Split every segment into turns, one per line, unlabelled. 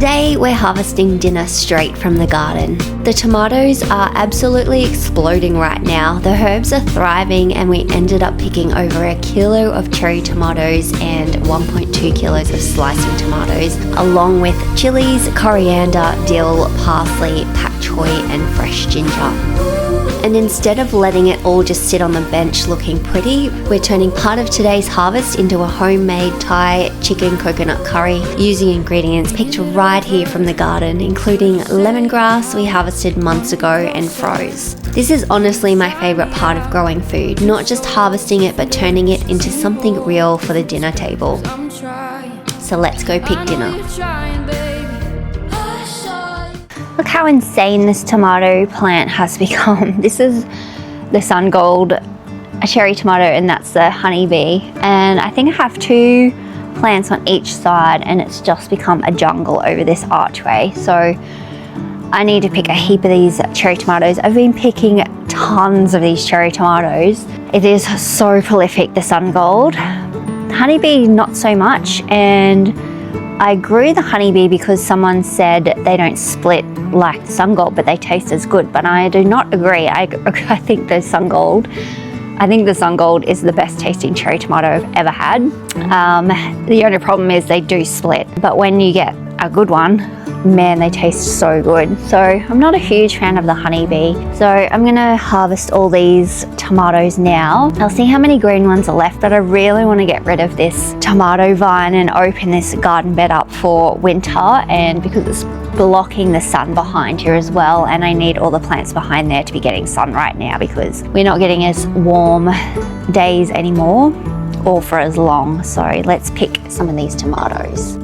Today we're harvesting dinner straight from the garden. The tomatoes are absolutely exploding right now. The herbs are thriving and we ended up picking over a kilo of cherry tomatoes and 1.2 kilos of slicing tomatoes, along with chilies, coriander, dill, parsley, pak choi and fresh ginger. And instead of letting it all just sit on the bench looking pretty, we're turning part of today's harvest into a homemade Thai chicken coconut curry using ingredients picked right here from the garden, including lemongrass we harvested months ago and froze. This is honestly my favourite part of growing food, not just harvesting it but turning it into something real for the dinner table. So let's go pick dinner. Look how insane this tomato plant has become. This is the sun gold, a cherry tomato, and that's the honeybee. And I think I have 2 plants on each side and it's just become a jungle over this archway. So I need to pick a heap of these cherry tomatoes. I've been picking tons of these cherry tomatoes. It is so prolific, the sun gold. Honeybee, not so much. And I grew the honeybee because someone said they don't split like the sun gold, but they taste as good. But I do not agree. I think the sun gold is the best tasting cherry tomato I've ever had. The only problem is they do split, but when you get a good one, man, they taste so good. So I'm not a huge fan of the honeybee. So I'm gonna harvest all these tomatoes now. I'll see how many green ones are left, but I really want to get rid of this tomato vine and open this garden bed up for winter, and because it's blocking the sun behind here as well, and I need all the plants behind there to be getting sun right now because we're not getting as warm days anymore or for as long. So let's pick some of these tomatoes.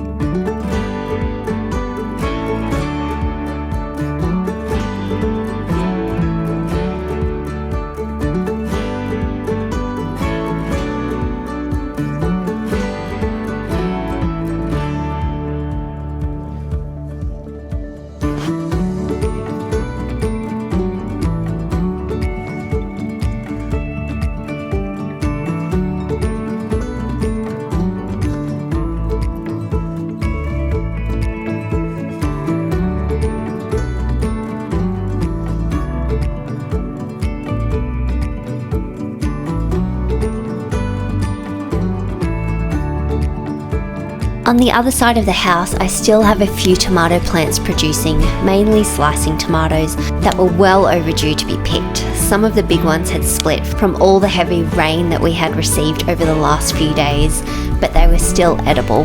On the other side of the house, I still have a few tomato plants producing, mainly slicing tomatoes that were well overdue to be picked. Some of the big ones had split from all the heavy rain that we had received over the last few days, but they were still edible.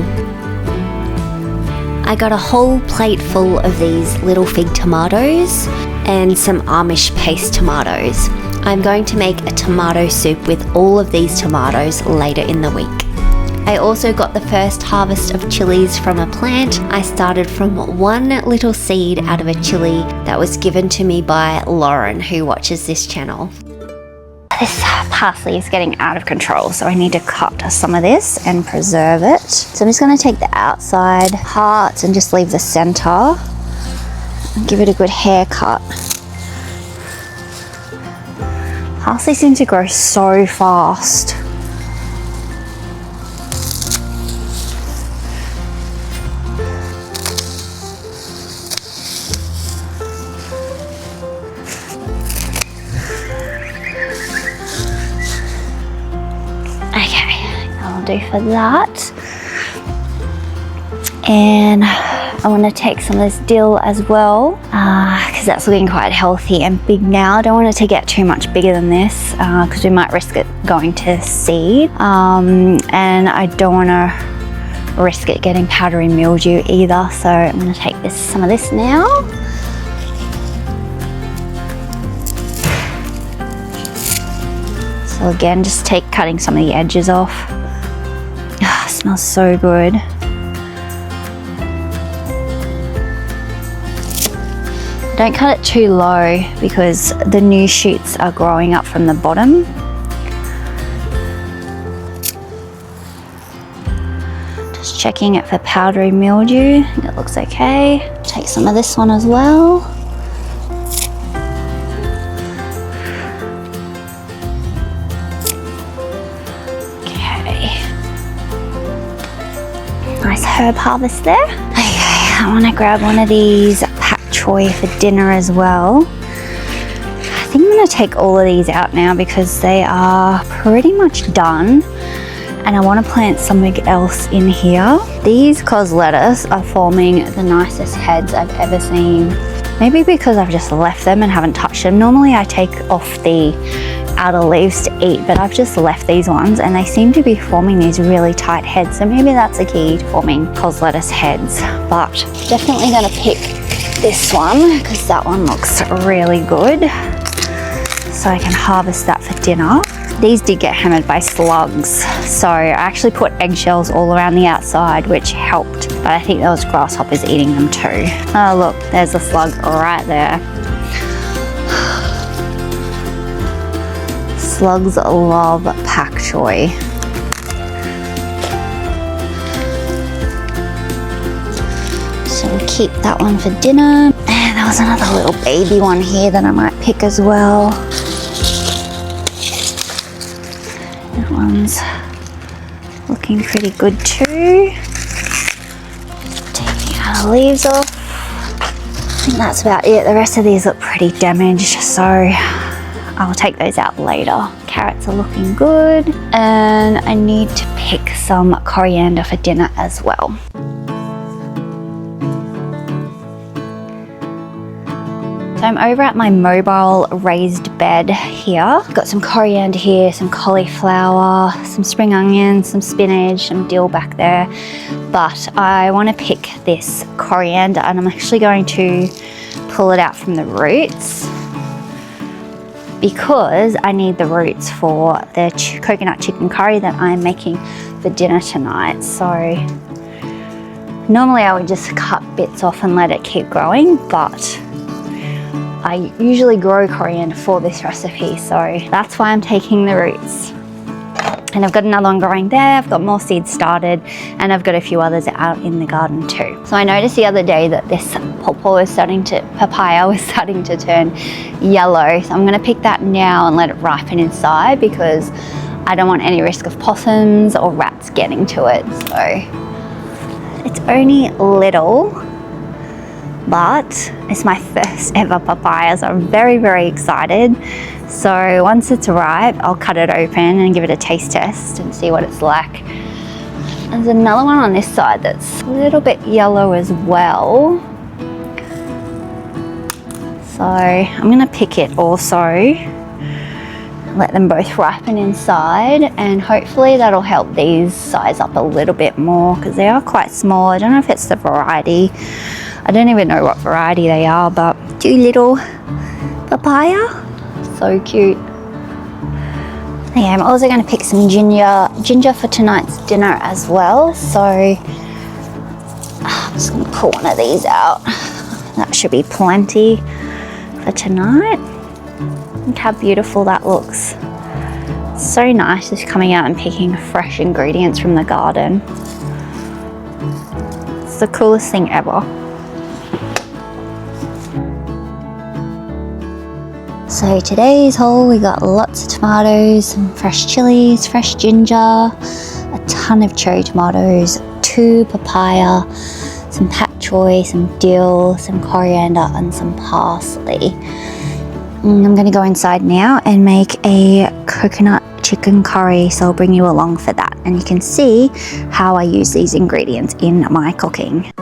I got a whole plate full of these little fig tomatoes and some Amish paste tomatoes. I'm going to make a tomato soup with all of these tomatoes later in the week. I also got the first harvest of chilies from a plant. I started from one little seed out of a chili that was given to me by Lauren, who watches this channel. This parsley is getting out of control, so I need to cut some of this and preserve it. So I'm just going to take the outside parts and just leave the center and give it a good haircut. Parsley seems to grow so fast. Do for that. And I want to take some of this dill as well because that's looking quite healthy and big now. I don't want it to get too much bigger than this because we might risk it going to seed, and I don't want to risk it getting powdery mildew either. So I'm going to take some of this now. So again, just cutting some of the edges off. Smells so good. Don't cut it too low because the new shoots are growing up from the bottom. Just checking it for powdery mildew. I think it looks okay. Take some of this one as well. Nice herb harvest there. Okay, I want to grab one of these pak choi for dinner as well. I think I'm going to take all of these out now because they are pretty much done. And I want to plant something else in here. These cos lettuce are forming the nicest heads I've ever seen. Maybe because I've just left them and haven't touched them. Normally I take off the outer leaves to eat, but I've just left these ones and they seem to be forming these really tight heads. So maybe that's a key to forming cos lettuce heads. But definitely going to pick this one because that one looks really good. So I can harvest that for dinner. These did get hammered by slugs, so I actually put eggshells all around the outside, which helped, but I think there was grasshoppers eating them too. Oh look, there's a slug right there. Slugs love pak choi. So we'll keep that one for dinner. And there was another little baby one here that I might pick as well. That one's looking pretty good too. Taking our leaves off. I think that's about it. The rest of these look pretty damaged, so I'll take those out later. Carrots are looking good, and I need to pick some coriander for dinner as well. So I'm over at my mobile raised bed here. Got some coriander here, some cauliflower, some spring onions, some spinach, some dill back there. But I want to pick this coriander and I'm actually going to pull it out from the roots because I need the roots for the coconut chicken curry that I'm making for dinner tonight. So normally I would just cut bits off and let it keep growing, but I usually grow coriander for this recipe, so that's why I'm taking the roots. And I've got another one growing there, I've got more seeds started, and I've got a few others out in the garden too. So I noticed the other day that this papaya was starting to turn yellow, so I'm gonna pick that now and let it ripen inside because I don't want any risk of possums or rats getting to it. So it's only little, but it's my first ever papaya, so I'm very, very excited. So once it's ripe, I'll cut it open and give it a taste test and see what it's like. There's another one on this side that's a little bit yellow as well. So I'm gonna pick it also, let them both ripen inside, and hopefully that'll help these size up a little bit more because they are quite small. I don't know if it's the variety. I don't even know what variety they are, but two little papaya. So cute. Okay, I'm also going to pick some ginger for tonight's dinner as well. So I'm just going to pull one of these out. That should be plenty for tonight. Look how beautiful that looks. So nice just coming out and picking fresh ingredients from the garden. It's the coolest thing ever. So today's haul, we got lots of tomatoes, some fresh chilies, fresh ginger, a ton of cherry tomatoes, 2 papaya, some pak choi, some dill, some coriander and some parsley. And I'm going to go inside now and make a coconut chicken curry, so I'll bring you along for that and you can see how I use these ingredients in my cooking.